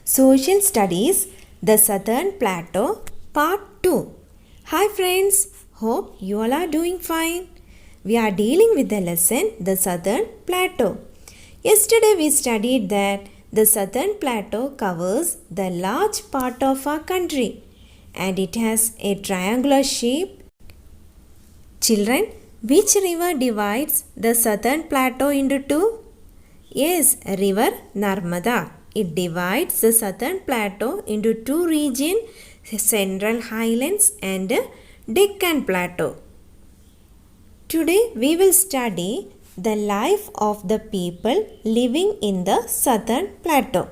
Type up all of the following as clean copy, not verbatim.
Social Studies, The Southern Plateau, Part 2. Hi friends, hope you all are doing fine. We are dealing with the lesson, The Southern Plateau. Yesterday we studied that the Southern Plateau covers the large part of our country and it has a triangular shape. Children, which river divides the Southern Plateau into two? Yes, River Narmada. It divides the Southern Plateau into two regions, Central Highlands and Deccan Plateau. Today we will study the life of the people living in the Southern Plateau.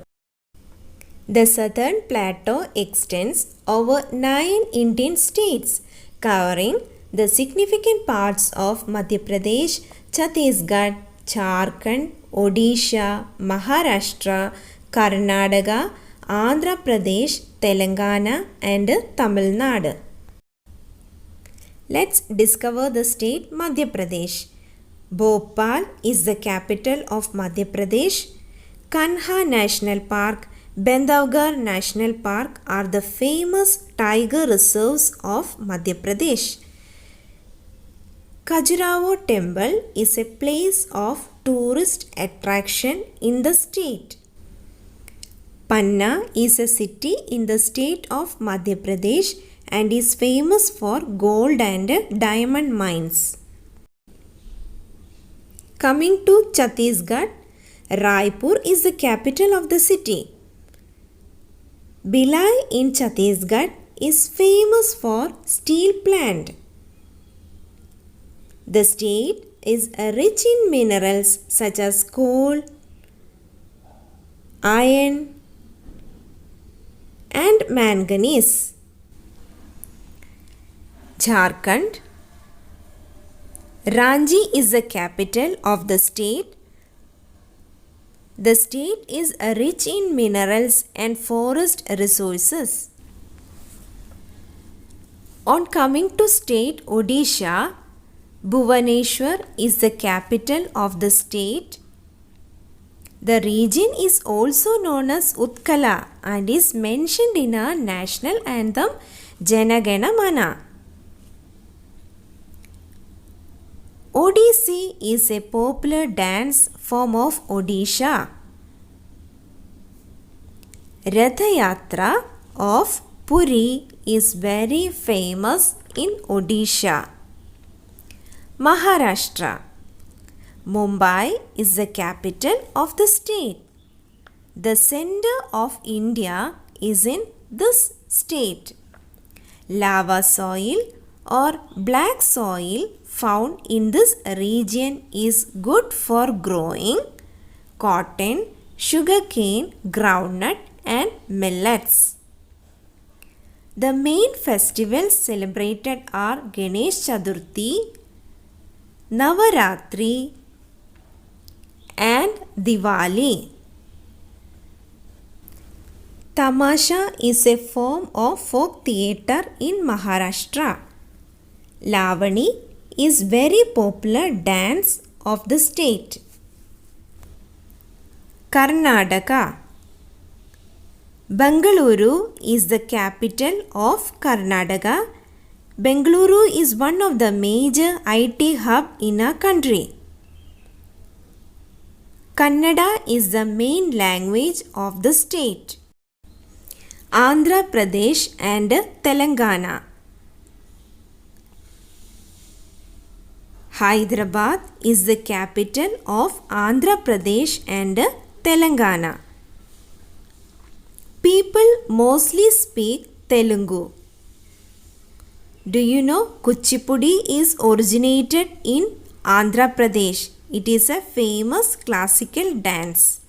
The Southern Plateau extends over 9 Indian states, covering the significant parts of Madhya Pradesh, Chhattisgarh, Jharkhand, Odisha, Maharashtra, Karnataka, Andhra Pradesh, Telangana and Tamil Nadu. Let's discover the state Madhya Pradesh. Bhopal is the capital of Madhya Pradesh. Kanha National Park, Bandhavgarh National Park are the famous tiger reserves of Madhya Pradesh. Khajuraho Temple is a place of tourist attraction in the state. Panna is a city in the state of Madhya Pradesh and is famous for gold and diamond mines. Coming to Chhattisgarh, Raipur is the capital of the city. Bhilai in Chhattisgarh is famous for steel plant. The state is rich in minerals such as coal, iron and manganese. Jharkhand. Ranchi is the capital of the state. The state is rich in minerals and forest resources. On coming to state Odisha, Bhubaneswar is the capital of the state. The region is also known as Utkala and is mentioned in our national anthem Jana Gana Mana. Odissi is a popular dance form of Odisha. Ratha Yatra of Puri is very famous in Odisha. Maharashtra. Mumbai is the capital of the state. The center of India is in this state. Lava soil or black soil found in this region is good for growing cotton, sugarcane, groundnut and millets. The main festivals celebrated are Ganesh Chaturthi, Navaratri and Diwali. Tamasha is a form of folk theatre in Maharashtra. Lavani is very popular dance of the state. Karnataka. Bengaluru is the capital of Karnataka. Bengaluru is one of the major IT hub in our country. Kannada is the main language of the state. Andhra Pradesh and Telangana. Hyderabad is the capital of Andhra Pradesh and Telangana. People mostly speak Telugu. Do you know Kuchipudi is originated in Andhra Pradesh? It is a famous classical dance.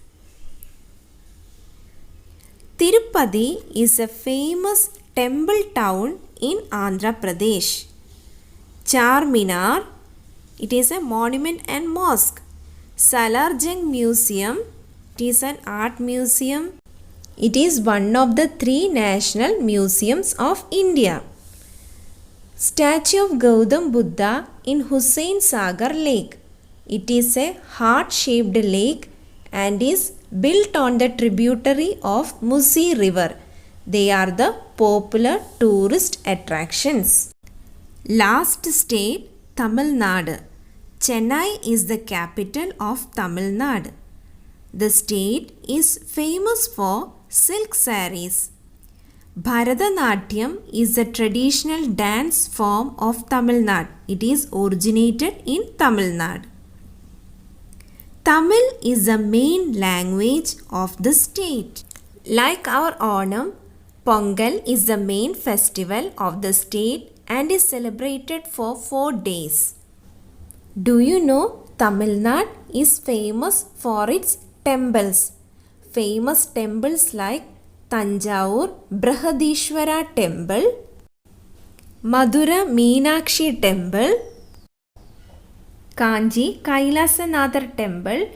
Tirupati is a famous temple town in Andhra Pradesh. Charminar, it is a monument and mosque. Salarjung Museum, it is an art museum. It is one of the 3 national museums of India. Statue of Gautam Buddha in Hussain Sagar Lake. It is a heart-shaped lake and is built on the tributary of Musi River. They are the popular tourist attractions. Last state, Tamil Nadu. Chennai is the capital of Tamil Nadu. The state is famous for silk sarees. Bharatanatyam is the traditional dance form of Tamil Nadu. It is originated in Tamil Nadu. Tamil is the main language of the state. Like our Onam, Pongal is the main festival of the state and is celebrated for 4 days. Do you know Tamil Nadu is famous for its temples? Famous temples like Tanjavur Brihadishwara Temple, Madura Meenakshi Temple, Kanji Kailasanathar Temple,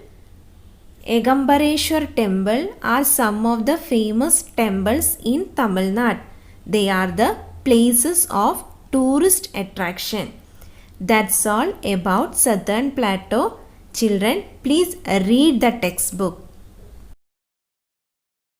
Egambareshwar Temple are some of the famous temples in Tamil Nadu. They are the places of tourist attraction. That's all about Southern Plateau. Children, please read the textbook.